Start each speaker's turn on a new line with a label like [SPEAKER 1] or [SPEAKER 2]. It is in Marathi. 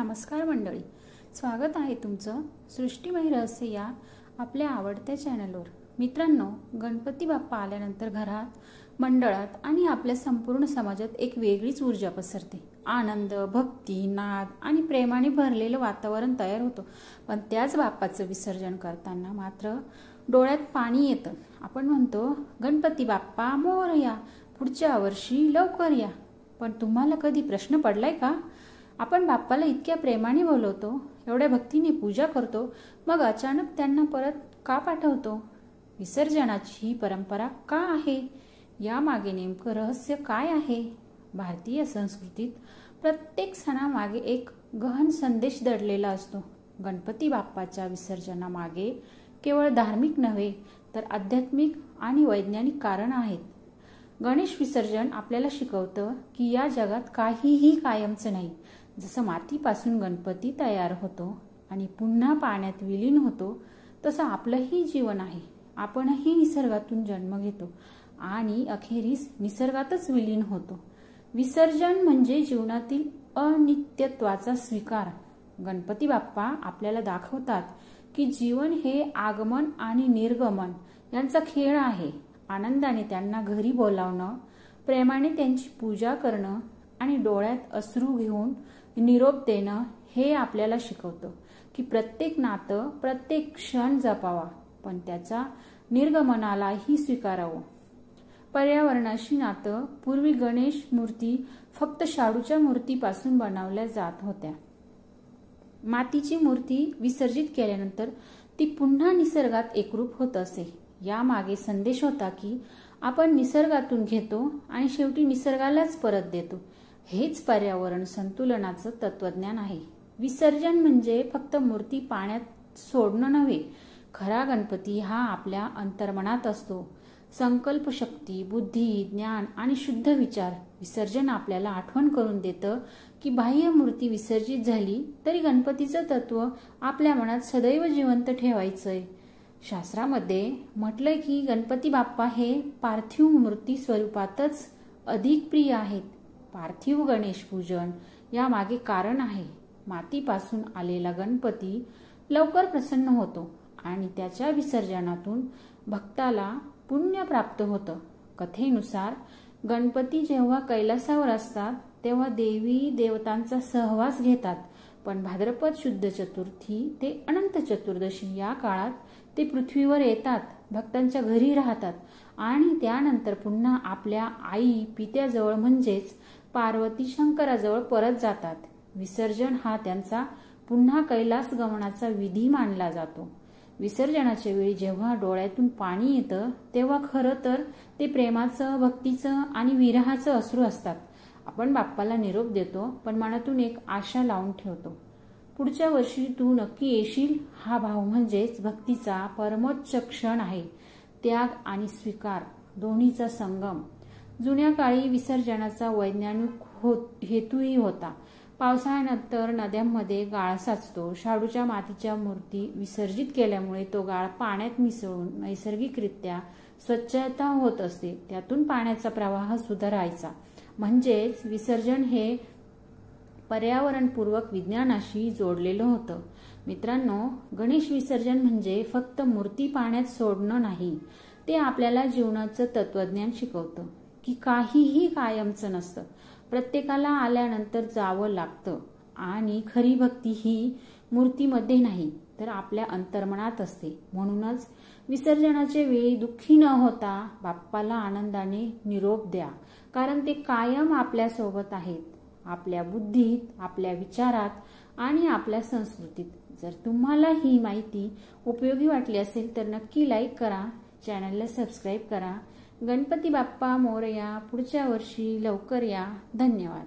[SPEAKER 1] नमस्कार मंडळी, स्वागत आहे तुमचं सृष्टीमय रहस्य या आपल्या आवडत्या चॅनलवर। मित्रांनो, गणपती बाप्पा आल्यानंतर घरात, मंडळात आणि आपल्या संपूर्ण समाजात एक वेगळीच ऊर्जा पसरते। आनंद, भक्ती, नाद आणि प्रेमाने भरलेलं वातावरण तयार होतं। पण त्याच बाप्पाचं विसर्जन करताना मात्र डोळ्यात पाणी येतं। आपण म्हणतो, गणपती बाप्पा मोरया, पुढच्या वर्षी लवकर या। पण तुम्हाला कधी प्रश्न पडलाय का? आपण बाप्पाला इतक्या प्रेमाने बोलवतो, एवढ्या भक्तीने पूजा करतो, मग अचानक त्यांना परत का पाठवतो? विसर्जनाची ही परंपरा का आहे? यामागे नेमकं रहस्य काय आहे? भारतीय संस्कृतीत प्रत्येक सणामागे एक गहन संदेश दडलेला असतो। गणपती बाप्पाच्या विसर्जनामागे केवळ धार्मिक नव्हे तर आध्यात्मिक आणि वैज्ञानिक कारण आहेत। गणेश विसर्जन आपल्याला शिकवतं की या जगात काहीही कायमचं नाही। जसं मातीपासून गणपती तयार होतो आणि पुन्हा पाण्यात विलीन होतो, तसं आपलंही जीवन आहे। आपणही निसर्गातून जन्म घेतो आणि अखेरीस निसर्गातच विलीन होतो। विसर्जन म्हणजे जीवनातील अनित्यत्वाचा स्वीकार। गणपती बाप्पा आपल्याला दाखवतात की जीवन हे आगमन आणि निर्गमन यांचा खेळ आहे। आनंदाने त्यांना घरी बोलावणं, प्रेमाने त्यांची पूजा करणं आणि डोळ्यात अश्रू घेऊन निरोप देणं हे आपल्याला शिकवतं की प्रत्येक नातं, प्रत्येक क्षण जपावा, पण त्याचा निर्गमनालाही स्वीकारावं। पर्यावरणाशी नातं। पूर्वी गणेश मूर्ती फक्त शाडूच्या मूर्तीपासून बनवल्या जात होत्या। मातीची मूर्ती विसर्जित केल्यानंतर ती पुन्हा निसर्गात एकरूप होत असे। यामागे संदेश होता की आपण निसर्गातून घेतो आणि शेवटी निसर्गालाच परत देतो। हेच पर्यावरण संतुलनाचं तत्वज्ञान आहे। विसर्जन म्हणजे फक्त मूर्ती पाण्यात सोडणं नव्हे। खरा गणपती हा आपल्या अंतर्मनात असतो। संकल्प शक्ती, बुद्धी, ज्ञान आणि शुद्ध विचार। विसर्जन आपल्याला आठवण करून देतं की बाह्य मूर्ती विसर्जित झाली तरी गणपतीचं तत्व आपल्या मनात सदैव जिवंत ठेवायचंय। शास्त्रामध्ये म्हटलंय की गणपती बाप्पा हे पार्थिव मूर्ती स्वरूपातच अधिक प्रिय आहेत। पार्थिव गणेश पूजन यामागे कारण आहे। मातीपासून आलेला गणपती लवकर प्रसन्न होतो आणि त्याच्या विसर्जनातून भक्ताला पुण्य प्राप्त होतं। कथेनुसार गणपती जेव्हा कैलासावर असतात तेव्हा देवी देवतांचा सहवास घेतात, पण भाद्रपद शुद्ध चतुर्थी ते अनंत चतुर्दशी या काळात ते पृथ्वीवर येतात, भक्तांच्या घरी राहतात आणि त्यानंतर पुन्हा आपल्या आई पित्याजवळ म्हणजेच पार्वती शंकराजवळ परत जातात। विसर्जन हा त्यांचा पुन्हा कैलास गमनाचा विधी मानला जातो। विसर्जनाच्या वेळी जेव्हा डोळ्यातून पाणी येतं तेव्हा खरं तर ते प्रेमाचं, भक्तीचं आणि विरहाचं अश्रू असतात। आपण बाप्पाला निरोप देतो, पण मनातून एक आशा लावून ठेवतो, पुढच्या वर्षी तू नक्की येशील। हा भाव म्हणजेच भक्तीचा परमोच्च क्षण आहे। त्याग आणि स्वीकार दोन्हीचा संगम। जुन्या काळी विसर्जनाचा वैज्ञानिक हेतूही होता। पावसाळ्यानंतर नद्यांमध्ये गाळ साचतो। शाडूच्या मातीच्या मूर्ती विसर्जित केल्यामुळे तो गाळ पाण्यात मिसळून नैसर्गिकरित्या स्वच्छता होत असते। त्यातून पाण्याचा प्रवाह सुधारायचा। म्हणजेच विसर्जन हे पर्यावरणपूर्वक विज्ञानाशी जोडलेलं होतं। मित्रांनो, गणेश विसर्जन म्हणजे फक्त मूर्ती पाण्यात सोडणं नाही, ते आपल्याला जीवनाचं तत्वज्ञान शिकवतं की काहीही कायमचं नसतं। प्रत्येकाला आल्यानंतर जावं लागतं आणि खरी भक्ती ही मूर्तीमध्ये नाही तर आपल्या अंतर्मनात असते। म्हणूनच विसर्जनाच्या वेळी दुःखी न होता बाप्पाला आनंदाने निरोप द्या, कारण ते कायम आपल्या सोबत आहेत, आपल्या बुद्धीत, आपल्या विचारात आणि आपल्या संस्कृतीत। जर तुम्हाला ही माहिती उपयोगी वाटली असेल तर नक्की लाईक करा, चॅनलला सबस्क्राईब करा। गणपती बाप्पा मोरया, पुढच्या वर्षी लवकर या। धन्यवाद।